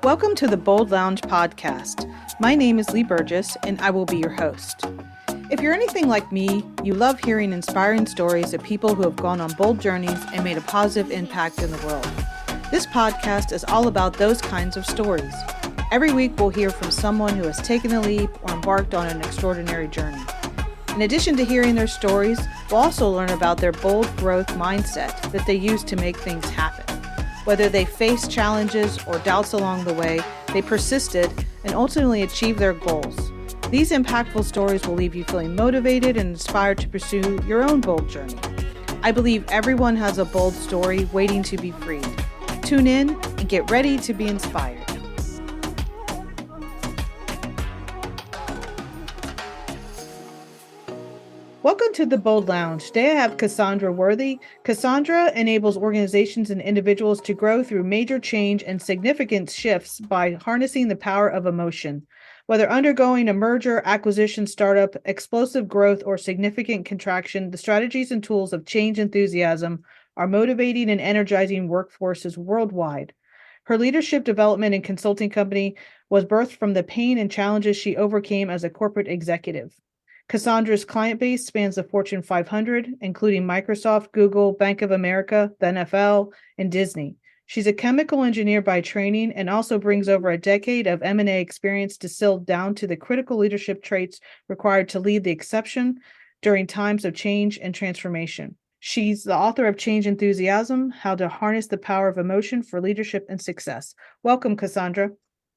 Welcome to the Bold Lounge podcast. My name is Lee Burgess, and I will be your host. If you're anything like me, you love hearing inspiring stories of people who have gone on bold journeys and made a positive impact in the world. This podcast is all about those kinds of stories. Every week, we'll hear from someone who has taken the leap or embarked on an extraordinary journey. In addition to hearing their stories, we'll also learn about their bold growth mindset that they use to make things happen. Whether they faced challenges or doubts along the way, they persisted and ultimately achieved their goals. These impactful stories will leave you feeling motivated and inspired to pursue your own bold journey. I believe everyone has a bold story waiting to be freed. Tune in and get ready to be inspired. Welcome to the Bold Lounge. Today I have Cassandra Worthy. Cassandra enables organizations and individuals to grow through major change and significant shifts by harnessing the power of emotion. Whether undergoing a merger, acquisition, startup, explosive growth, or significant contraction, the strategies and tools of change enthusiasm are motivating and energizing workforces worldwide. Her leadership development and consulting company was birthed from the pain and challenges she overcame as a corporate executive. Cassandra's client base spans the Fortune 500, including Microsoft, Google, Bank of America, the NFL, and Disney. She's a chemical engineer by training and also brings over a decade of M&A experience distilled down to the critical leadership traits required to lead the exception during times of change and transformation. She's the author of Change Enthusiasm, How to Harness the Power of Emotion for Leadership and Success. Welcome, Cassandra.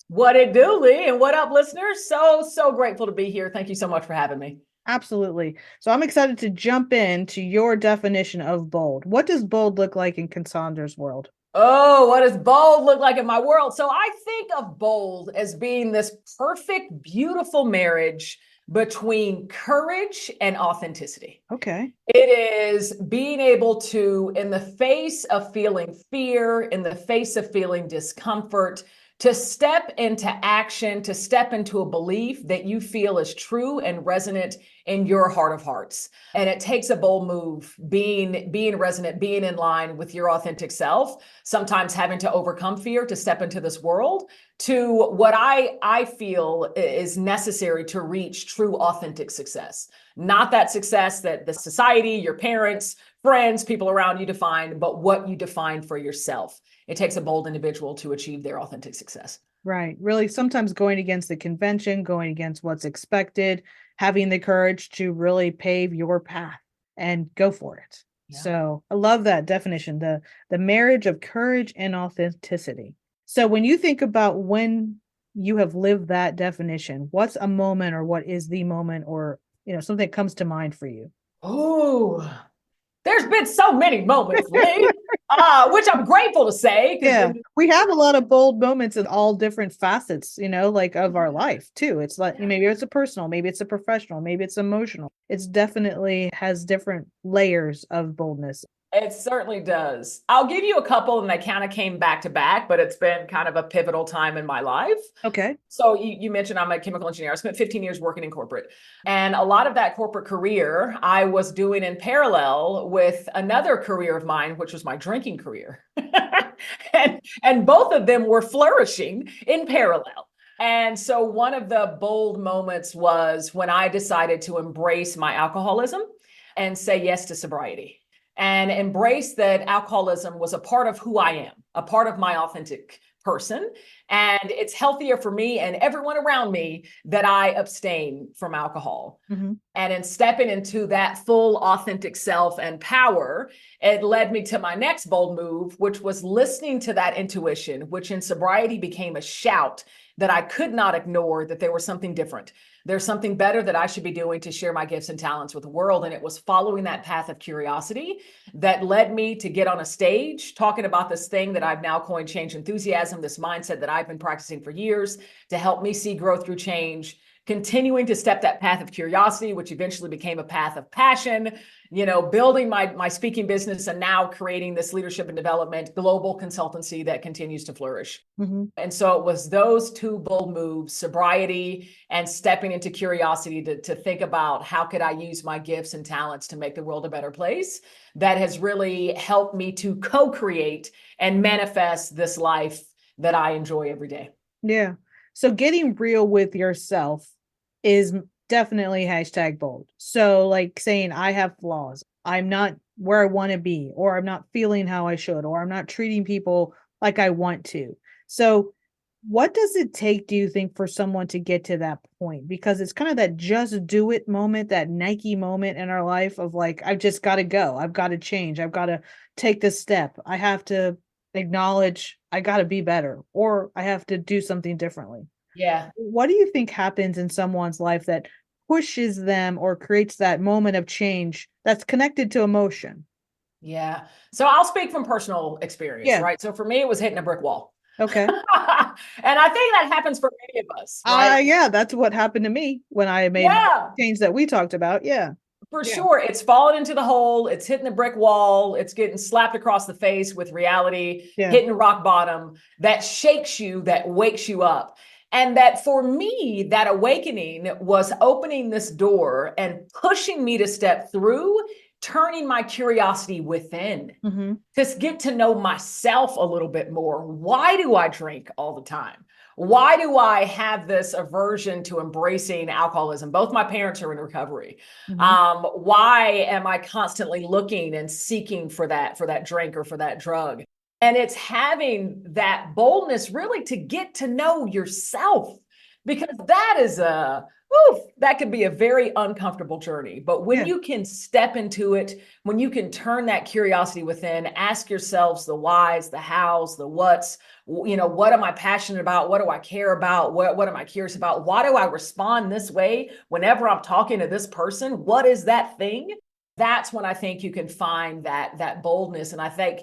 What it do, Lee, and what up, listeners? So grateful to be here. Thank you so much for having me. Absolutely. So I'm excited to jump into your definition of bold. What does bold look like in Cassandra's world? Oh, what does bold look like in my world? So I think of bold as being this perfect, beautiful marriage between courage and authenticity. Okay. It is being able to, in the face of feeling fear, in the face of feeling discomfort, to step into action, to step into a belief that you feel is true and resonant in your heart of hearts. And it takes a bold move, being resonant, being in line with your authentic self, sometimes having to overcome fear to step into this world, to what I feel is necessary to reach true authentic success. Not that success that the society, your parents, friends, people around you define, but what you define for yourself. It takes a bold individual to achieve their authentic success. Right. Really, sometimes going against the convention, going against what's expected, having the courage to really pave your path and go for it. Yeah. So I love that definition, the marriage of courage and authenticity. So when you think about when you have lived that definition, what's a moment or what is the moment or, something that comes to mind for you? Oh, there's been so many moments, Lee, which I'm grateful to say. Yeah, we have a lot of bold moments in all different facets, of our life too. It's like, maybe it's a personal, maybe it's a professional, maybe it's emotional. It's definitely has different layers of boldness. It certainly does. I'll give you a couple and they kind of came back to back, but it's been kind of a pivotal time in my life. Okay. So you mentioned I'm a chemical engineer. I spent 15 years working in corporate. And a lot of that corporate career I was doing in parallel with another career of mine, which was my drinking career. and both of them were flourishing in parallel. And so one of the bold moments was when I decided to embrace my alcoholism and say yes to sobriety. And embrace that alcoholism was a part of who I am, a part of my authentic person. And it's healthier for me and everyone around me that I abstain from alcohol. Mm-hmm. And in stepping into that full authentic self and power, it led me to my next bold move, which was listening to that intuition, which in sobriety became a shout that I could not ignore, that there was something different. There's something better that I should be doing to share my gifts and talents with the world. And it was following that path of curiosity that led me to get on a stage talking about this thing that I've now coined Change Enthusiasm, this mindset that I've been practicing for years to help me see growth through change, continuing to step that path of curiosity, which eventually became a path of passion, building my speaking business and now creating this leadership and development global consultancy that continues to flourish. Mm-hmm. And so it was those two bold moves, sobriety and stepping into curiosity to think about how could I use my gifts and talents to make the world a better place, that has really helped me to co-create and manifest this life that I enjoy every day. Yeah. So getting real with yourself is definitely hashtag bold. So like saying I have flaws. I'm not where I want to be, or I'm not feeling how I should, or I'm not treating people like I want to. So what does it take, do you think, for someone to get to that point? Because it's kind of that just do it moment, that Nike moment in our life of like, I've just got to go. I've got to change. I've got to take this step. I have to acknowledge I got to be better, or I have to do something differently. Yeah. What do you think happens in someone's life that pushes them or creates that moment of change that's connected to emotion? Yeah. So I'll speak from personal experience, Yeah. right? So for me, it was hitting a brick wall. Okay. And I think that happens for many of us, right? Yeah, that's what happened to me when I made the Yeah, change that we talked about. Yeah. for Yeah. sure. It's falling into the hole, it's hitting the brick wall, it's getting slapped across the face with reality, Yeah. hitting rock bottom that shakes you, that wakes you up. And that for me, that awakening was opening this door and pushing me to step through, turning my curiosity within Hmm. to get to know myself a little bit more. Why do I drink all the time? Why do I have this aversion to embracing alcoholism? Both my parents are in recovery. Hmm. Why am I constantly looking and seeking for that drink or for that drug? And it's having that boldness really to get to know yourself, because that is that could be a very uncomfortable journey. But when Yeah. you can step into it, when you can turn that curiosity within, ask yourselves the whys, the hows, the whats, what am I passionate about? What do I care about? What am I curious about? Why do I respond this way whenever I'm talking to this person? What is that thing? That's when I think you can find that boldness. And I think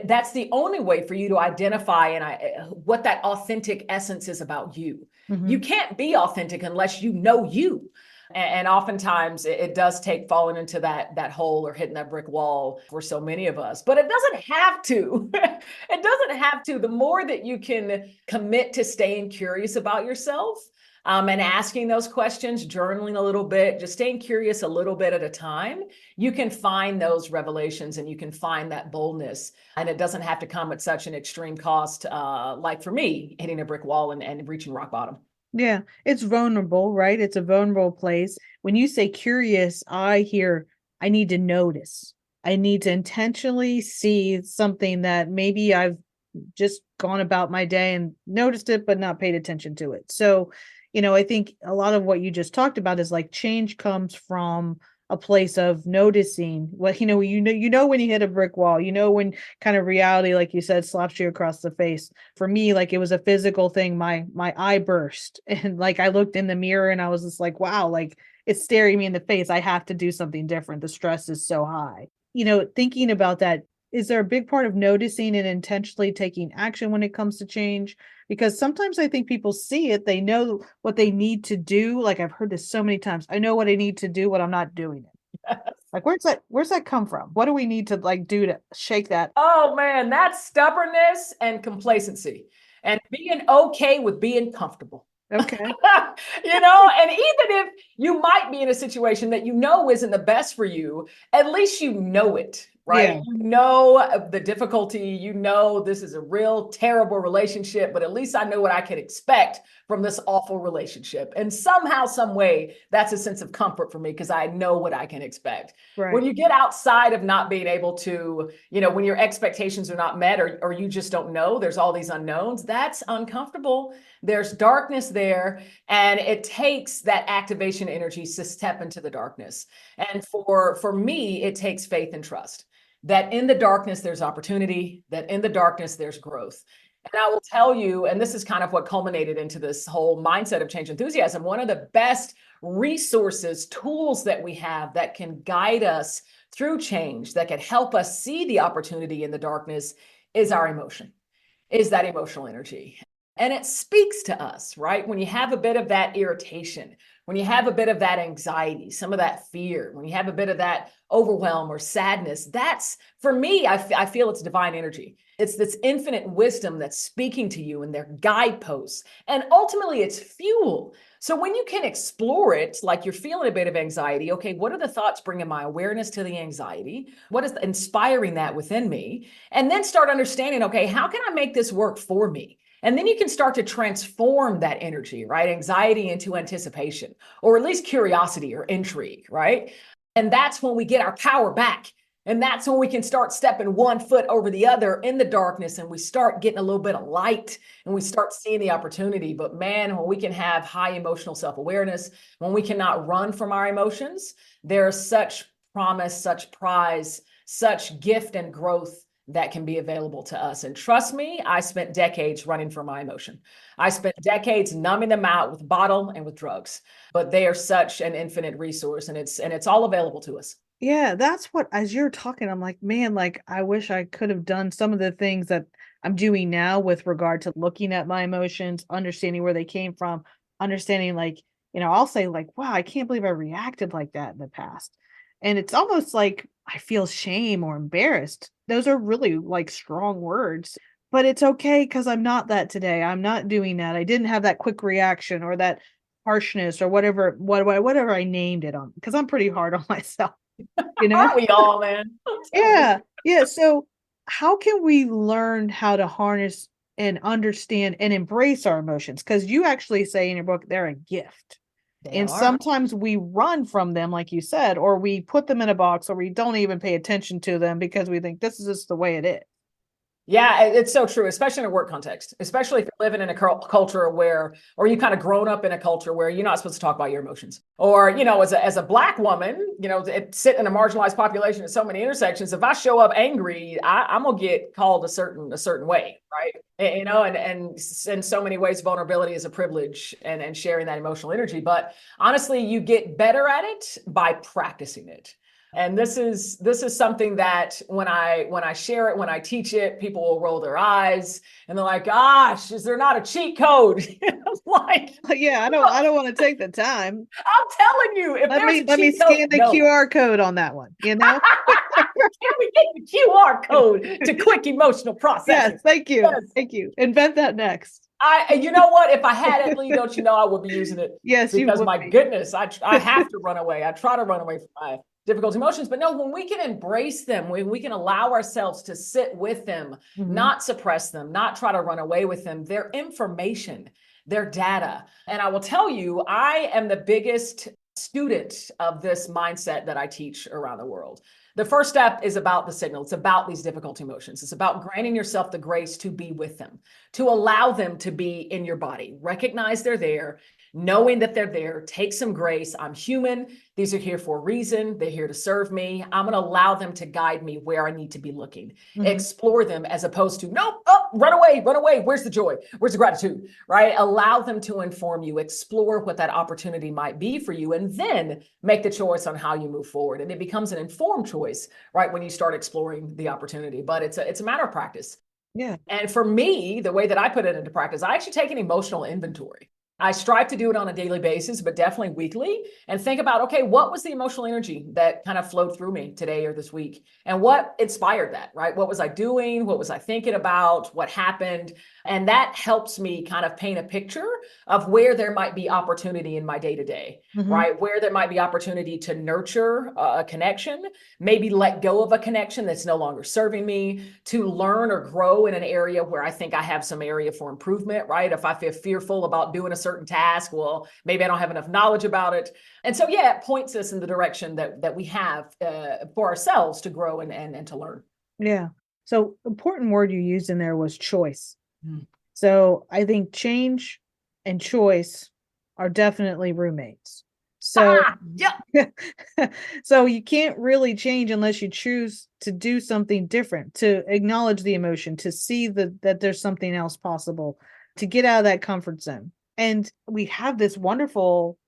that's the only way for you to identify what that authentic essence is about you. You Hmm. can't be authentic unless you know you. And oftentimes it does take falling into that hole or hitting that brick wall for so many of us. But it doesn't have to. It doesn't have to. The more that you can commit to staying curious about yourself, and asking those questions, journaling a little bit, just staying curious a little bit at a time, you can find those revelations and you can find that boldness. And it doesn't have to come at such an extreme cost, like for me, hitting a brick wall and reaching rock bottom. Yeah. It's vulnerable, right? It's a vulnerable place. When you say curious, I hear I need to notice. I need to intentionally see something that maybe I've just gone about my day and noticed it, but not paid attention to it. So, I think a lot of what you just talked about is like change comes from a place of noticing what, when you hit a brick wall, when kind of reality, like you said, slaps you across the face. For me, like it was a physical thing. My eye burst and like I looked in the mirror and I was just like, wow, like it's staring me in the face. I have to do something different. The stress is so high. Thinking about that, is there a big part of noticing and intentionally taking action when it comes to change? Because sometimes I think people see it, they know what they need to do. Like I've heard this so many times. I know what I need to do, but I'm not doing it. Like where's that come from? What do we need to like do to shake that? Oh man, that's stubbornness and complacency and being okay with being comfortable. Okay. And even if you might be in a situation that isn't the best for you, at least you know it, right? Yeah, You know the difficulty, this is a real terrible relationship, but at least I know what I can expect from this awful relationship. And somehow, some way, that's a sense of comfort for me because I know what I can expect. When right. you get outside of not being able to, when your expectations are not met, or you just don't know, there's all these unknowns, that's uncomfortable. There's darkness there, and it takes that activation energy to step into the darkness. And for me, it takes faith and trust that in the darkness there's opportunity, that in the darkness there's growth. And I will tell you, and this is kind of what culminated into this whole mindset of change enthusiasm, one of the best resources, tools that we have that can guide us through change, that can help us see the opportunity in the darkness, is our emotion, is that emotional energy. And it speaks to us, right? When you have a bit of that irritation, when you have a bit of that anxiety, some of that fear, when you have a bit of that overwhelm or sadness, that's, for me, I feel it's divine energy. It's this infinite wisdom that's speaking to you and their guideposts. And ultimately, it's fuel. So when you can explore it, like you're feeling a bit of anxiety, okay, what are the thoughts bringing my awareness to the anxiety? What is inspiring that within me? And then start understanding, okay, how can I make this work for me? And then you can start to transform that energy, right? Anxiety into anticipation, or at least curiosity or intrigue, right? And that's when we get our power back. And that's when we can start stepping one foot over the other in the darkness, and we start getting a little bit of light, and we start seeing the opportunity. But man, when we can have high emotional self-awareness, when we cannot run from our emotions, there's such promise, such prize, such gift and growth that can be available to us. And trust me, I spent decades running from my emotion. I spent decades numbing them out with bottle and with drugs, but they are such an infinite resource, and it's all available to us. Yeah, that's what as you're talking, I'm like, man, like I wish I could have done some of the things that I'm doing now with regard to looking at my emotions, understanding where they came from, understanding like, I'll say like, wow, I can't believe I reacted like that in the past. And it's almost like I feel shame or embarrassed. Those are really like strong words, but it's okay because I'm not that today. I'm not doing that. I didn't have that quick reaction or that harshness or whatever I named it on because I'm pretty hard on myself, you know? Aren't we all, man? I'm telling you. Yeah. Yeah. So how can we learn how to harness and understand and embrace our emotions? Because you actually say in your book, they're a gift. They And are. sometimes we run from them, like you said, or we put them in a box or we don't even pay attention to them because we think this is just the way it is. Yeah, it's so true, especially in a work context, especially if you're living in a culture where, or you kind of grown up in a culture where you're not supposed to talk about your emotions. Or, as a Black woman, sitting in a marginalized population at so many intersections, if I show up angry, I'm gonna get called a certain way, right? And in so many ways, vulnerability is a privilege, and sharing that emotional energy. But honestly, you get better at it by practicing it. And this is something that when I share it, when I teach it, people will roll their eyes and they're like, "Gosh, is there not a cheat code?" Like, Yeah, I don't want to take the time. I'm telling you, if Let there's me a let me cheat code, scan the no. QR code on that one, you know? Can we get the QR code to quick emotional Yes, processing? thank you. Yes. Thank you. Invent that next. You know what? If I had it, Lee, don't you know I would be using it, Yes, you because would my be. goodness, I have to run away. I try to run away from my difficult emotions, but no, when we can embrace them, when we can allow ourselves to sit with them, Mhm, not suppress them, not try to run away with them, their information, their data. And I will tell you, I am the biggest student of this mindset that I teach around the world. The first step is about the signal. It's about these difficult emotions. It's about granting yourself the grace to be with them, to allow them to be in your body. Recognize they're there, knowing that they're there. Take some grace. I'm human. These are here for a reason. They're here to serve me. I'm going to allow them to guide me where I need to be looking. mhm. Explore them as opposed to, nope, oh, run away, run away. Where's the joy? Where's the gratitude? Right? Allow them to inform you, explore what that opportunity might be for you, and then make the choice on how you move forward. And it becomes an informed choice, right, when you start exploring the opportunity. But it's a matter of practice. Yeah. And for me, the way that I put it into practice, I actually take an emotional inventory. I strive to do it on a daily basis, but definitely weekly, and think about, okay, what was the emotional energy that kind of flowed through me today or this week? And what inspired that, right? What was I doing? What was I thinking about? What happened? And that helps me kind of paint a picture of where there might be opportunity in my day to day, Mhm, right? Where there might be opportunity to nurture a connection, maybe let go of a connection that's no longer serving me, to learn or grow in an area where I think I have some area for improvement, right? If I feel fearful about doing a certain task, well, maybe I don't have enough knowledge about it. And so, yeah, it points us in the direction that we have for ourselves to grow and to learn. yeah. So, important word you used in there was choice. Mm. So, I think change and choice are definitely roommates. So Yeah, so you can't really change unless you choose to do something different, to acknowledge the emotion, to see that there's something else possible, to get out of that comfort zone. And we have this wonderful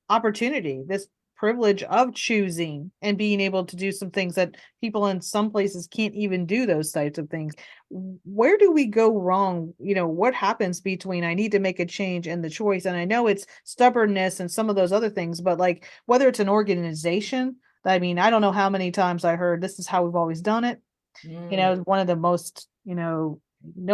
opportunity, this privilege of choosing and being able to do some things that people in some places can't even do those types of things. Where do we go wrong? What happens between I need to make a change and the choice? And I know it's stubbornness and some of those other things, but like whether it's an organization, I mean, I don't know how many times I heard this is how we've always done it. mm, One of the most, no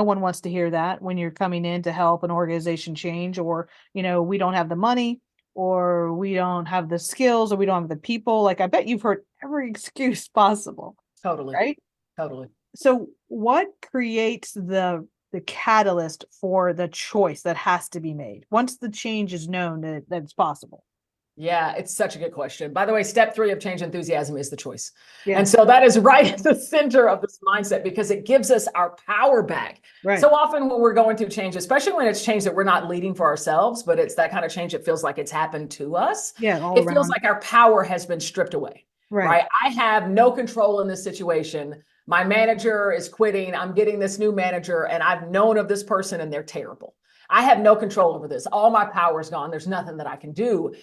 one wants to hear that when you're coming in to help an organization change, or, we don't have the money, or we don't have the skills, or we don't have the people. Like, I bet you've heard every excuse possible, totally, right? totally. So, what creates the the catalyst for the choice that has to be made once the change is known that it's possible? Yeah, it's such a good question. By the way, step 3 of change enthusiasm is the choice. Yeah. And so that is right at the center of this mindset because it gives us our power back. Right. So often when we're going through change, especially when it's change that we're not leading for ourselves, but it's that kind of change that feels like it's happened to us, Yeah, all it feels around. like our power has been stripped away, Right. right? I have no control in this situation. My manager is quitting. I'm getting this new manager, and I've known of this person, and they're terrible. I have no control over this. All my power is gone. There's nothing that I can do.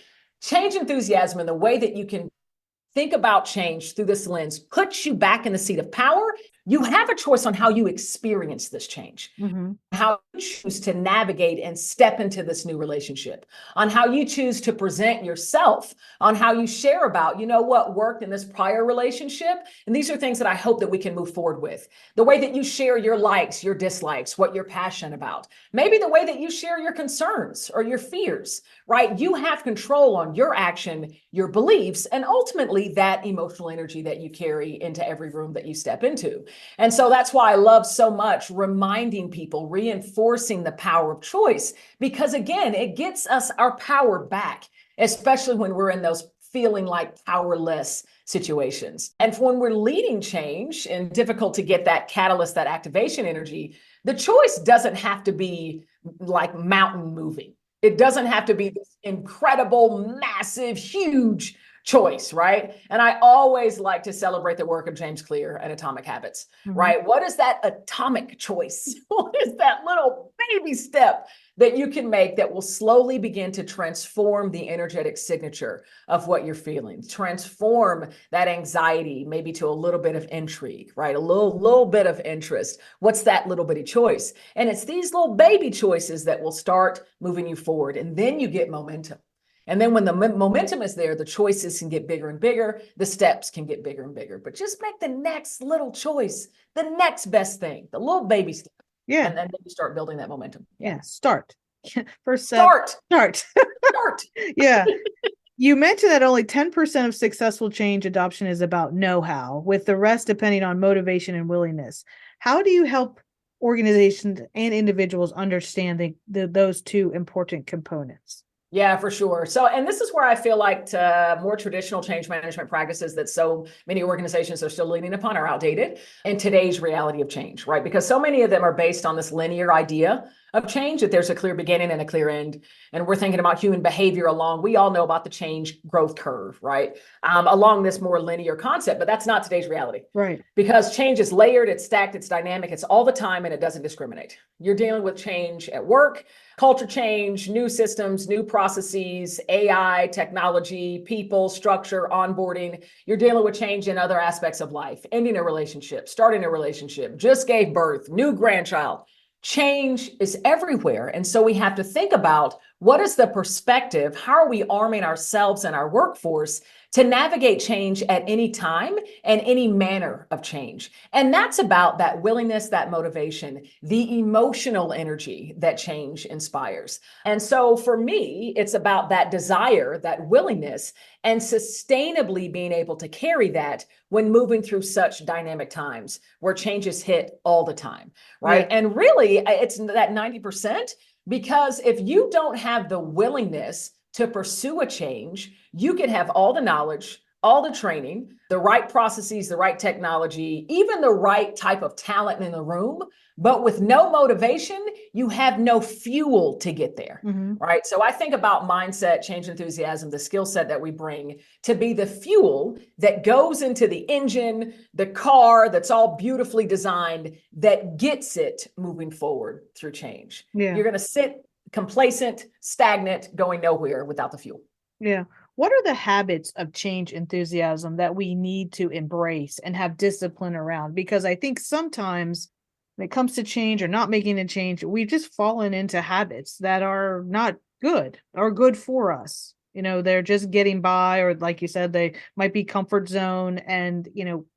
Change enthusiasm and the way that you can think about change through this lens puts you back in the seat of power. You have a choice on how you experience this change, how you choose to navigate and step into this new relationship, on how you choose to present yourself, on how you share about, what worked in this prior relationship. And these are things that I hope that we can move forward with. The way that you share your likes, your dislikes, what you're passionate about, maybe the way that you share your concerns or your fears, right? You have control on your action, your beliefs, and ultimately that emotional energy that you carry into every room that you step into. And so that's why I love so much reminding people, reinforcing the power of choice, because again, it gets us our power back, especially when we're in those feeling like powerless situations. And when we're leading change and difficult to get that catalyst, that activation energy, the choice doesn't have to be like mountain moving. It doesn't have to be this incredible, massive, huge choice, right? And I always like to celebrate the work of James Clear at Atomic Habits, right? What is that atomic choice? What is that little baby step that you can make that will slowly begin to transform the energetic signature of what you're feeling, transform that anxiety maybe to a little bit of intrigue, right? A little bit of interest. What's that little bitty choice? And it's these little baby choices that will start moving you forward. And then you get momentum. And then when the momentum is there, the choices can get bigger and bigger. The steps can get bigger and bigger. But just make the next little choice, the next best thing, the little baby step. Yeah. And then you start building that momentum. Yeah. Start. First step. Start. Start. Yeah. You mentioned that only 10% of successful change adoption is about know-how, with the rest depending on motivation and willingness. How do you help organizations and individuals understand those two important components? Yeah, for sure. So, and this is where I feel like more traditional change management practices that so many organizations are still leaning upon are outdated in today's reality of change, right? Because so many of them are based on this linear idea of change, that there's a clear beginning and a clear end. And we're thinking about human behavior we all know about the change growth curve, right? Along this more linear concept, but that's not today's reality. Right. Because change is layered, it's stacked, it's dynamic, it's all the time, and it doesn't discriminate. You're dealing with change at work, culture change, new systems, new processes, AI, technology, people, structure, onboarding. You're dealing with change in other aspects of life, ending a relationship, starting a relationship, just gave birth, new grandchild. Change is everywhere. And so we have to think about what is the perspective? How are we arming ourselves and our workforce to navigate change at any time and any manner of change? And that's about that willingness, that motivation, the emotional energy that change inspires. And so for me, it's about that desire, that willingness, and sustainably being able to carry that when moving through such dynamic times where changes hit all the time, right? Yeah. And really, it's that 90%, because if you don't have the willingness to pursue a change, you can have all the knowledge, all the training, the right processes, the right technology, even the right type of talent in the room, but with no motivation, you have no fuel to get there, right? So I think about mindset, change enthusiasm, the skill set that we bring to be the fuel that goes into the engine, the car that's all beautifully designed, that gets it moving forward through change. Yeah. You're going to sit complacent, stagnant, going nowhere without the fuel. Yeah. What are the habits of change enthusiasm that we need to embrace and have discipline around? Because I think sometimes when it comes to change or not making a change, we've just fallen into habits that are not good or good for us. They're just getting by, or like you said, they might be comfort zone. And,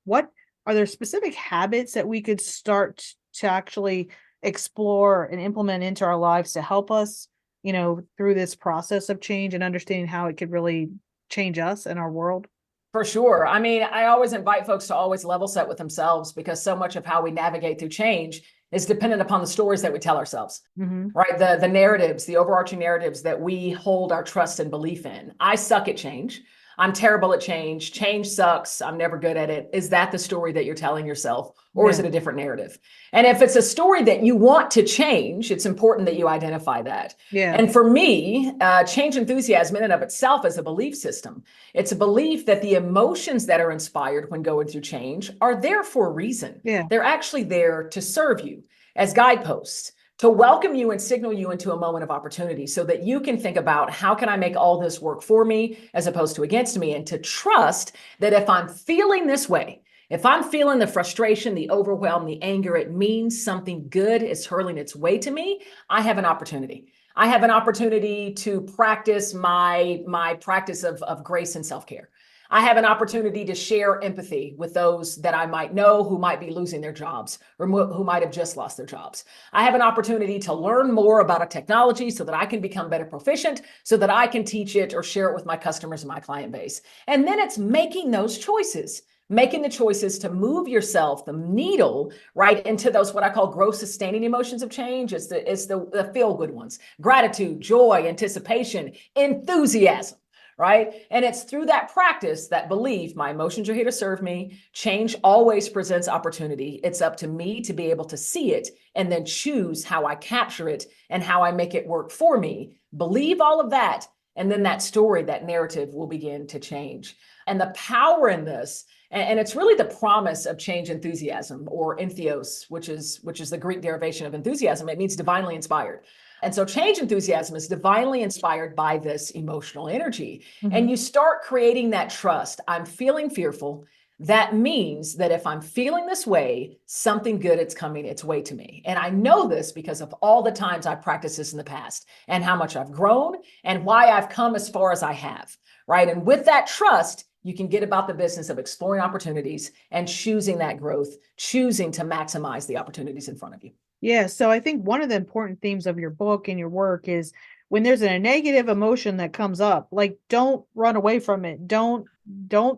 what are there specific habits that we could start to actually explore and implement into our lives to help us through this process of change and understanding how it could really change us and our world? For sure. I mean, I always invite folks to always level set with themselves, because so much of how we navigate through change is dependent upon the stories that we tell ourselves, Mm-hmm. right? The narratives, the overarching narratives that we hold our trust and belief in. I suck at change. I'm terrible at change. Change sucks. I'm never good at it. Is that the story that you're telling yourself, or is Yeah. it a different narrative? And if it's a story that you want to change, it's important that you identify that. Yeah. And for me, change enthusiasm in and of itself is a belief system. It's a belief that the emotions that are inspired when going through change are there for a reason. Yeah. They're actually there to serve you as guideposts, to welcome you and signal you into a moment of opportunity so that you can think about how can I make all this work for me as opposed to against me, and to trust that if I'm feeling this way, if I'm feeling the frustration, the overwhelm, the anger, it means something good is hurling its way to me. I have an opportunity. I have an opportunity to practice my practice of grace and self-care. I have an opportunity to share empathy with those that I might know who might be losing their jobs or who might have just lost their jobs. I have an opportunity to learn more about a technology so that I can become better proficient, so that I can teach it or share it with my customers and my client base. And then it's making those choices, making the choices to move yourself, the needle, right into those what I call growth sustaining emotions of change. It's the feel good ones: gratitude, joy, anticipation, enthusiasm. Right. And it's through that practice, that belief, my emotions are here to serve me. Change always presents opportunity. It's up to me to be able to see it and then choose how I capture it and how I make it work for me. Believe all of that. And then that story, that narrative will begin to change. And the power in this, and it's really the promise of change enthusiasm, or entheos, which is the Greek derivation of enthusiasm. It means divinely inspired. And so change enthusiasm is divinely inspired by this emotional energy. Mm-hmm. And you start creating that trust. I'm feeling fearful. That means that if I'm feeling this way, something good is coming its way to me. And I know this because of all the times I've practiced this in the past, and how much I've grown and why I've come as far as I have, right? And with that trust, you can get about the business of exploring opportunities and choosing that growth, choosing to maximize the opportunities in front of you. Yeah, so I think one of the important themes of your book and your work is when there's a negative emotion that comes up, like don't run away from it. Don't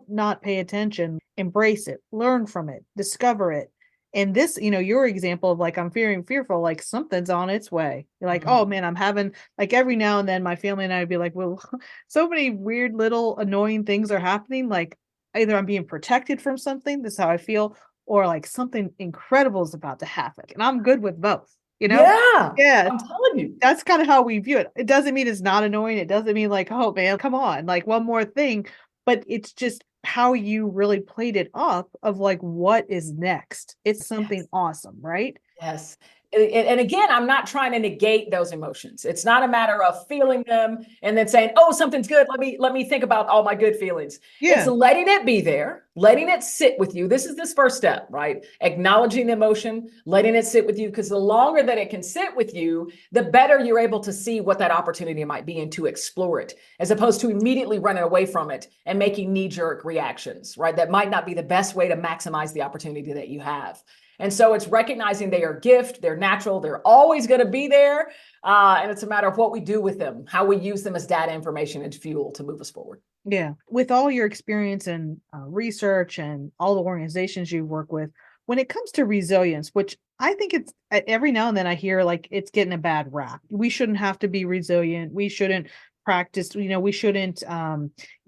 not pay attention. Embrace it. Learn from it. Discover it. And this, your example of like I'm feeling fearful, like something's on its way. You're like, oh man, I'm having like every now and then my family and I would be like, well, so many weird little annoying things are happening. Like either I'm being protected from something, this is how I feel, or like something incredible is about to happen. And I'm good with both, you know? Yeah, Yeah. I'm telling you. That's kind of how we view it. It doesn't mean it's not annoying. It doesn't mean like, oh man, come on, like one more thing. But it's just how you really played it up of like what is next. It's something Yes. awesome, right? Yes. And again, I'm not trying to negate those emotions. It's not a matter of feeling them and then saying, "Oh, something's good. Let me think about all my good feelings." It's Yeah. letting it be there, letting it sit with you. This is this first step, right? Acknowledging the emotion, letting it sit with you, because the longer that it can sit with you, the better you're able to see what that opportunity might be and to explore it, as opposed to immediately running away from it and making knee-jerk reactions, right? That might not be the best way to maximize the opportunity that you have. And so it's recognizing they are gift, they're natural, they're always going to be there. And it's a matter of what we do with them, how we use them as data, information, and fuel to move us forward. Yeah. With all your experience and research and all the organizations you work with, when it comes to resilience, which I think it's every now and then I hear like it's getting a bad rap. We shouldn't have to be resilient. We shouldn't practice, we shouldn't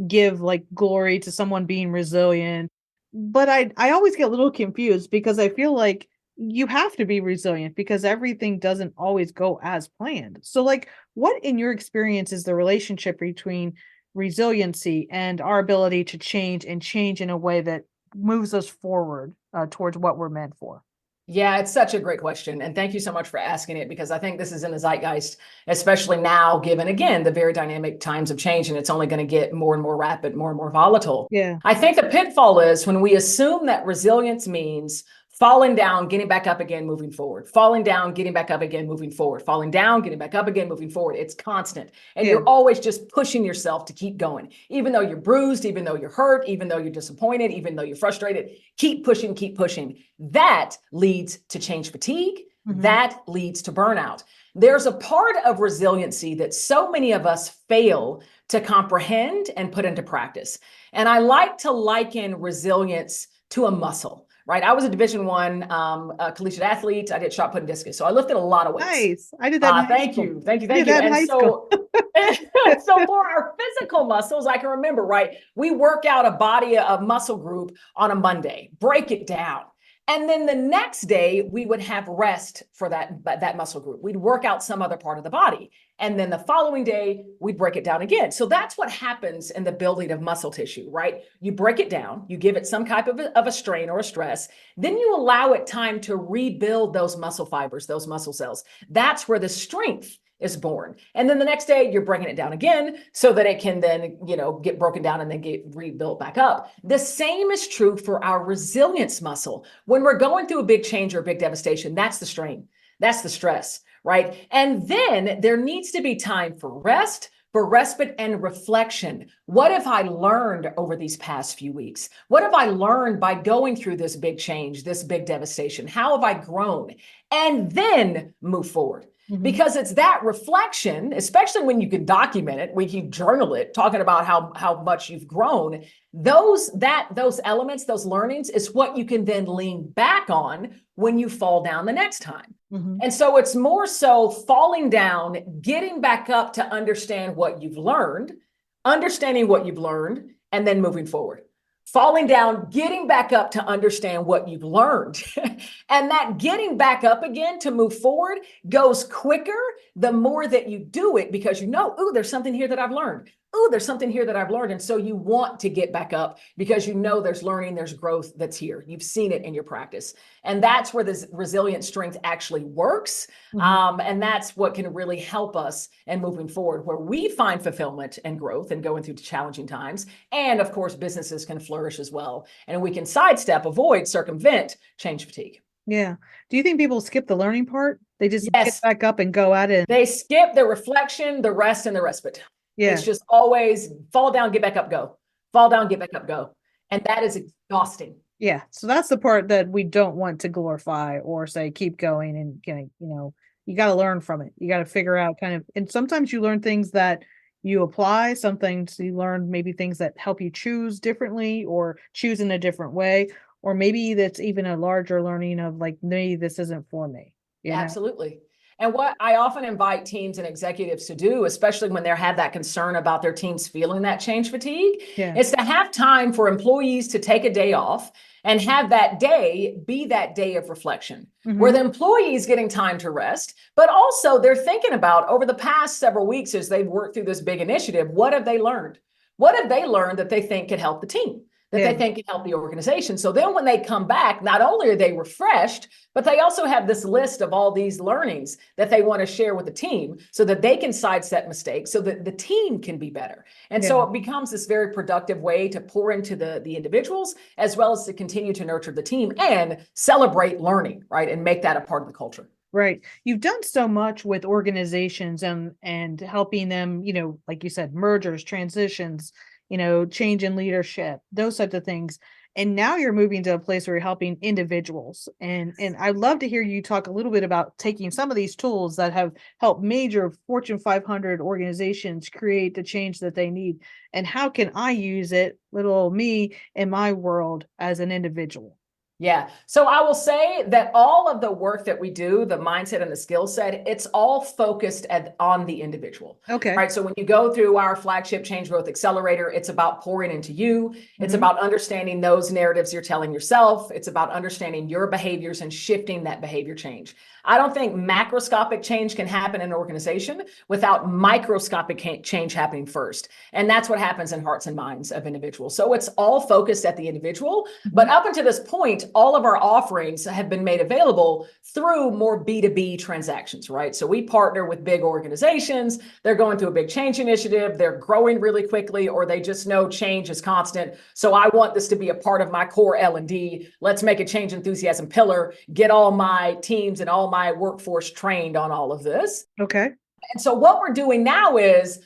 give like glory to someone being resilient. But I always get a little confused because I feel like you have to be resilient because everything doesn't always go as planned. So like what in your experience is the relationship between resiliency and our ability to change and change in a way that moves us forward towards what we're meant for? Yeah, it's such a great question. And thank you so much for asking it, because I think this is in the zeitgeist, especially now, given again the very dynamic times of change, and it's only going to get more and more rapid, more and more volatile. Yeah. I think the pitfall is when we assume that resilience means falling down, getting back up again, moving forward, falling down, getting back up again, moving forward, falling down, getting back up again, moving forward. It's constant. And Yeah. you're always just pushing yourself to keep going, even though you're bruised, even though you're hurt, even though you're disappointed, even though you're frustrated. Keep pushing, keep pushing. That leads to change fatigue. Mhm. That leads to burnout. There's a part of resiliency that so many of us fail to comprehend and put into practice. And I like to liken resilience to a muscle. right? I was a Division I collegiate athlete. I did shot put and discus. So I lifted a lot of weights. Nice. I did that in high Thank school. you. Thank you. I did Thank you. that in And high school. so, so for our physical muscles, I can remember, right? We work out a body, a muscle group on a Monday, break it down. And then the next day, we would have rest for that muscle group. We'd work out some other part of the body. And then the following day, we'd break it down again. So that's what happens in the building of muscle tissue, right? You break it down, you give it some type of a strain or a stress, then you allow it time to rebuild those muscle fibers, those muscle cells. That's where the strength is born. And then the next day you're breaking it down again so that it can then, get broken down and then get rebuilt back up. The same is true for our resilience muscle. When we're going through a big change or a big devastation, that's the strain. That's the stress, right? And then there needs to be time for rest, for respite and reflection. What have I learned over these past few weeks? What have I learned by going through this big change, this big devastation? How have I grown? And then move forward. Because it's that reflection, especially when you can document it, when you journal it, talking about how much you've grown, those elements, those learnings is what you can then lean back on when you fall down the next time. And so it's more so falling down, getting back up to understand what you've learned, understanding what you've learned, and then moving forward. Falling down, getting back up to understand what you've learned. And that getting back up again to move forward goes quicker the more that you do it, because ooh, there's something here that I've learned. Ooh, there's something here that I've learned. And so you want to get back up because there's learning, there's growth that's here. You've seen it in your practice. And that's where this resilient strength actually works. And that's what can really help us in moving forward, where we find fulfillment and growth and going through challenging times. And of course, businesses can flourish as well. And we can avoid, circumvent change fatigue. Yeah. Do you think people skip the learning part? They just get Yes. back up and go at it. They skip the reflection, the rest, and the respite. Yeah. It's just always fall down, get back up, go. Fall down, get back up, go. And that is exhausting. Yeah. So that's the part that we don't want to glorify or say, keep going and, you got to learn from it. You got to figure out and sometimes you learn things that you apply, some things you learn, maybe things that help you choose differently or choose in a different way. Or maybe that's even a larger learning of like, maybe this isn't for me. Absolutely. And what I often invite teams and executives to do, especially when they have that concern about their teams feeling that change fatigue, is to have time for employees to take a day off and have that day be that day of reflection, where the employee is getting time to rest, but also they're thinking about over the past several weeks as they've worked through this big initiative, what have they learned? What have they learned that they think could help the team? That they think can help the organization. So then when they come back, not only are they refreshed, but they also have this list of all these learnings that they want to share with the team so that they can sidestep mistakes so that the team can be better. And so it becomes this very productive way to pour into the individuals, as well as to continue to nurture the team and celebrate learning, right? And make that a part of the culture. Right. You've done so much with organizations and helping them, like you said, mergers, transitions, change in leadership, those types of things. And now you're moving to a place where you're helping individuals. And I'd love to hear you talk a little bit about taking some of these tools that have helped major Fortune 500 organizations create the change that they need. And how can I use it, little me, in my world as an individual? Yeah. So I will say that all of the work that we do, the mindset and the skill set, it's all focused on the individual. Okay. Right. So when you go through our flagship Change Growth Accelerator, it's about pouring into you. It's about understanding those narratives you're telling yourself. It's about understanding your behaviors and shifting that behavior change. I don't think macroscopic change can happen in an organization without microscopic change happening first. And that's what happens in hearts and minds of individuals. So it's all focused at the individual. But up until this point, all of our offerings have been made available through more B2B transactions, right? So we partner with big organizations. They're going through a big change initiative. They're growing really quickly, or they just know change is constant. So I want this to be a part of my core L&D. Let's make a change enthusiasm pillar, get all my teams and all my workforce trained on all of this. Okay. And so what we're doing now is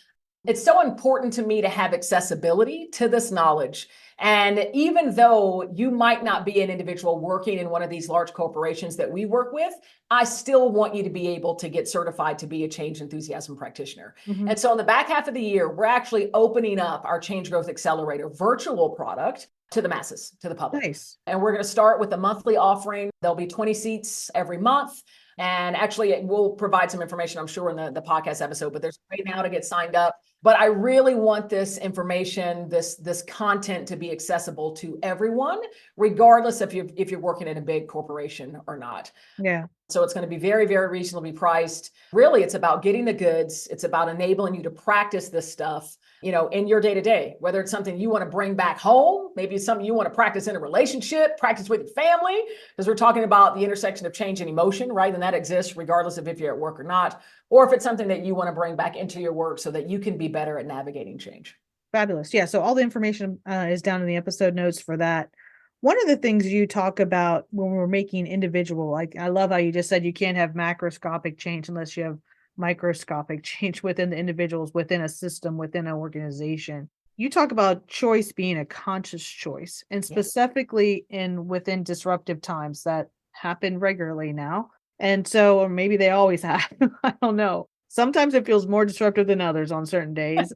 It's so important to me to have accessibility to this knowledge. And even though you might not be an individual working in one of these large corporations that we work with, I still want you to be able to get certified to be a change enthusiasm practitioner. Mm-hmm. And so in the back half of the year, we're actually opening up our Change Growth Accelerator virtual product to the masses, to the public. Nice. And we're going to start with a monthly offering. There'll be 20 seats every month. And actually, we'll provide some information, I'm sure, in the podcast episode, but there's a way now to get signed up. But I really want this information, this content to be accessible to everyone, regardless if you're working in a big corporation or not. Yeah. So it's going to be very, very reasonably priced. Really, it's about getting the goods. It's about enabling you to practice this stuff, in your day to day, whether it's something you want to bring back home, maybe it's something you want to practice in a relationship, practice with your family, because we're talking about the intersection of change and emotion, right? And that exists regardless of if you're at work or not, or if it's something that you want to bring back into your work so that you can be better at navigating change. Fabulous. Yeah. So all the information is down in the episode notes for that. One of the things you talk about when we're making individual, like I love how you just said you can't have macroscopic change unless you have microscopic change within the individuals, within a system, within an organization. You talk about choice being a conscious choice, and specifically within disruptive times that happen regularly now. And so, or maybe they always have, I don't know. Sometimes it feels more disruptive than others on certain days.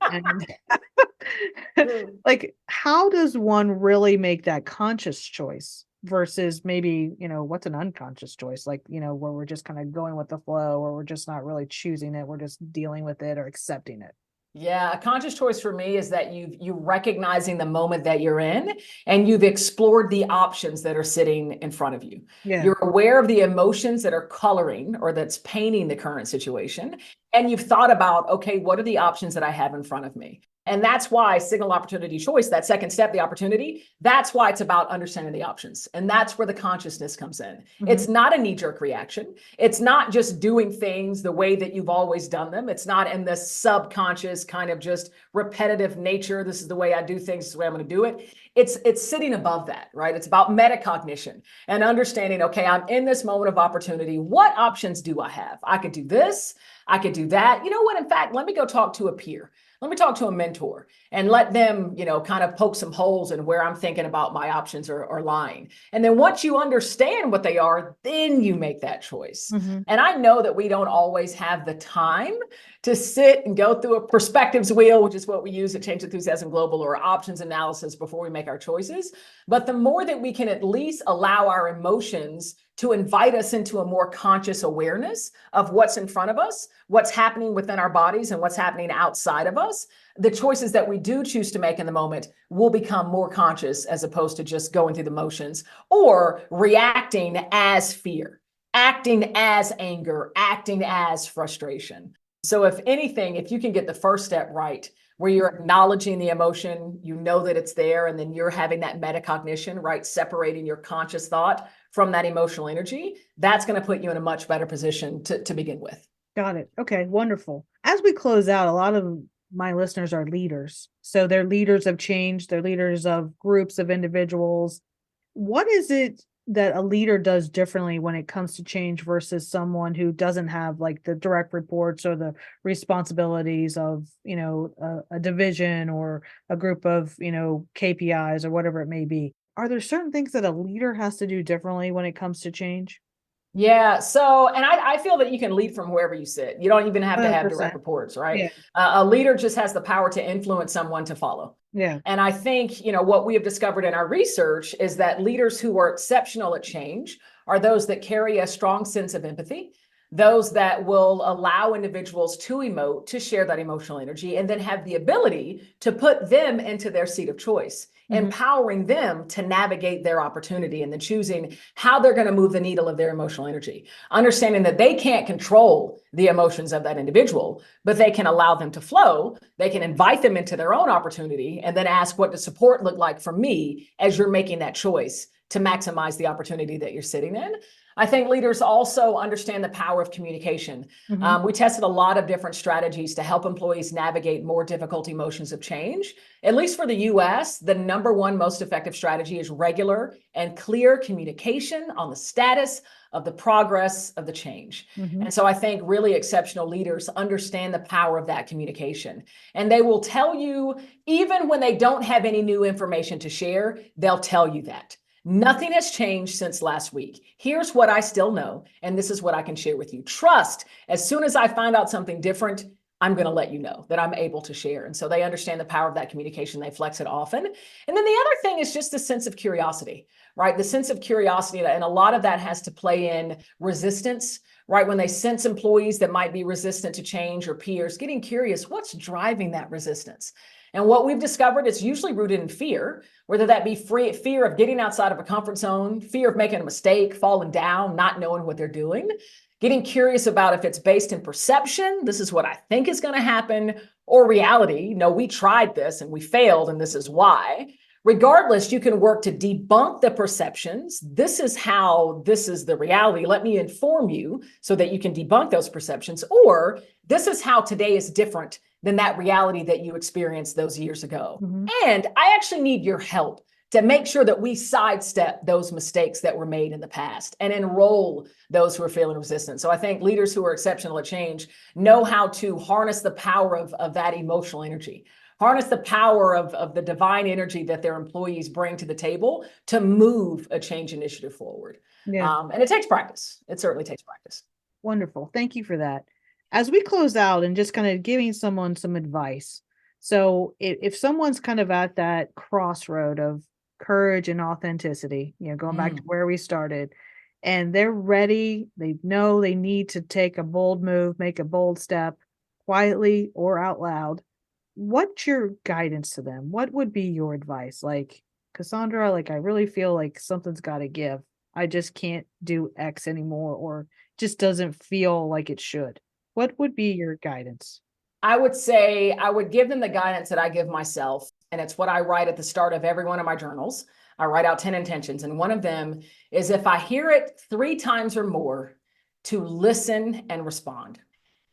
And like, how does one really make that conscious choice versus maybe, what's an unconscious choice? Like, where we're just kind of going with the flow, or we're just not really choosing it. We're just dealing with it or accepting it. Yeah, a conscious choice for me is that you recognizing the moment that you're in, and you've explored the options that are sitting in front of you. Yeah. You're aware of the emotions that are coloring or that's painting the current situation. And you've thought about, okay, what are the options that I have in front of me? And that's why signal opportunity choice, that second step, the opportunity, that's why it's about understanding the options. And that's where the consciousness comes in. Mm-hmm. It's not a knee-jerk reaction. It's not just doing things the way that you've always done them. It's not in the subconscious kind of just repetitive nature. This is the way I do things, this is the way I'm going to do it. It's sitting above that, right? It's about metacognition and understanding, okay, I'm in this moment of opportunity. What options do I have? I could do this. I could do that. You know what? In fact, let me go talk to a peer. Let me talk to a mentor and let them, kind of poke some holes in where I'm thinking about my options are lying. And then once you understand what they are, then you make that choice. Mm-hmm. And I know that we don't always have the time to sit and go through a perspectives wheel, which is what we use at Change Enthusiasm Global, or options analysis before we make our choices. But the more that we can at least allow our emotions to invite us into a more conscious awareness of what's in front of us, what's happening within our bodies, and what's happening outside of us, the choices that we do choose to make in the moment will become more conscious, as opposed to just going through the motions or reacting as fear, acting as anger, acting as frustration. So if anything, if you can get the first step right, where you're acknowledging the emotion, you know that it's there, and then you're having that metacognition, right? Separating your conscious thought from that emotional energy, that's going to put you in a much better position to begin with. Got it. Okay, wonderful. As we close out, a lot of my listeners are leaders. So they're leaders of change, they're leaders of groups of individuals. What is it that a leader does differently when it comes to change versus someone who doesn't have like the direct reports or the responsibilities of, a division or a group of, KPIs or whatever it may be? Are there certain things that a leader has to do differently when it comes to change? Yeah. So, and I feel that you can lead from wherever you sit. You don't even have to have 100%. direct reports, right? Yeah. A leader just has the power to influence someone to follow. Yeah. And I think, what we have discovered in our research is that leaders who are exceptional at change are those that carry a strong sense of empathy, those that will allow individuals to emote, to share that emotional energy, and then have the ability to put them into their seat of choice. Mm-hmm. Empowering them to navigate their opportunity, and then choosing how they're going to move the needle of their emotional energy. Understanding that they can't control the emotions of that individual, but they can allow them to flow. They can invite them into their own opportunity, and then ask, what does support look like for me as you're making that choice to maximize the opportunity that you're sitting in. I think leaders also understand the power of communication. We tested a lot of different strategies to help employees navigate more difficult emotions of change. At least for the US, the number one most effective strategy is regular and clear communication on the status of the progress of the change. And so I think really exceptional leaders understand the power of that communication. And they will tell you, even when they don't have any new information to share, they'll tell you that. Nothing has changed since last week. Here's what I still know, and this is what I can share with you. Trust, as soon as I find out something different, I'm going to let you know that I'm able to share. And so they understand the power of that communication. They flex it often. And then the other thing is just the sense of curiosity, right? The sense of curiosity, and a lot of that has to play in resistance, right? When they sense employees that might be resistant to change or peers, getting curious, what's driving that resistance? And what we've discovered is usually rooted in fear, whether that be fear of getting outside of a comfort zone, fear of making a mistake, falling down, not knowing what they're doing, getting curious about if it's based in perception, this is what I think is going to happen, or reality, no, we tried this and we failed and this is why. Regardless, you can work to debunk the perceptions. This is the reality. Let me inform you so that you can debunk those perceptions. Or this is how today is different than that reality that you experienced those years ago. And I actually need your help to make sure that we sidestep those mistakes that were made in the past and enroll those who are feeling resistant. So I think leaders who are exceptional at change know how to harness the power of that emotional energy. Harness the power of the divine energy that their employees bring to the table to move a change initiative forward. And it takes practice. It certainly takes practice. Wonderful. Thank you for that. As we close out and just kind of giving someone some advice. So if someone's kind of at that crossroad of courage and authenticity, going back to where we started, and they're ready, they know they need to take a bold move, make a bold step, quietly or out loud, what's your guidance to them? What would be your advice? Like, Cassandra, I really feel like something's got to give. I just can't do X anymore, or just doesn't feel like it should. What would be your guidance? I would say I would give them the guidance that I give myself. And it's what I write at the start of every one of my journals. I write out 10 intentions. And one of them is, if I hear it 3 times or more, to listen and respond.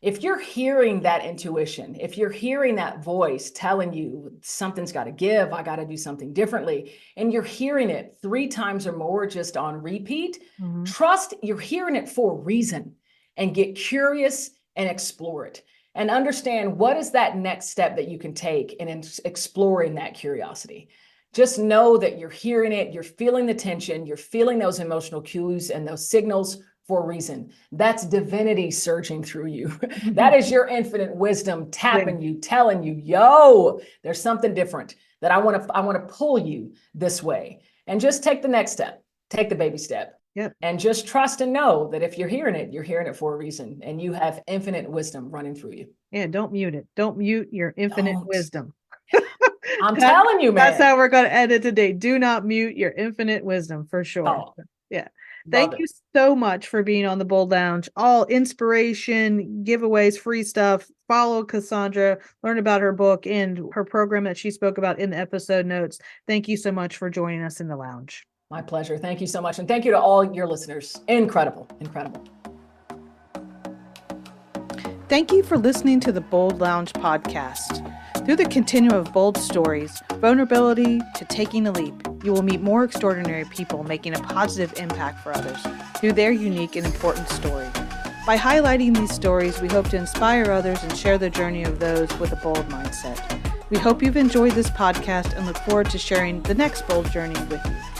If you're hearing that intuition, if you're hearing that voice telling you something's got to give, I got to do something differently, and you're hearing it 3 times or more just on repeat, trust you're hearing it for a reason, and get curious and explore it. And understand, what is that next step that you can take in exploring that curiosity. Just know that you're hearing it, you're feeling the tension, you're feeling those emotional cues and those signals for a reason. That's divinity surging through you. That is your infinite wisdom tapping you, telling you, yo, there's something different that I want to pull you this way. And just take the next step, take the baby step. And just trust and know that if you're hearing it for a reason, and you have infinite wisdom running through you. Yeah, don't mute it. Don't mute your infinite wisdom. I'm telling you, man. That's how we're going to end it today. Do not mute your infinite wisdom, for sure. Yeah. Thank you so much for being on the Bold Lounge. All inspiration, giveaways, free stuff. Follow Cassandra, learn about her book and her program that she spoke about in the episode notes. Thank you so much for joining us in the lounge. My pleasure. Thank you so much. And thank you to all your listeners. Incredible. Incredible. Thank you for listening to the Bold Lounge podcast. Through the continuum of bold stories, vulnerability to taking a leap, you will meet more extraordinary people making a positive impact for others through their unique and important story. By highlighting these stories, we hope to inspire others and share the journey of those with a bold mindset. We hope you've enjoyed this podcast and look forward to sharing the next bold journey with you.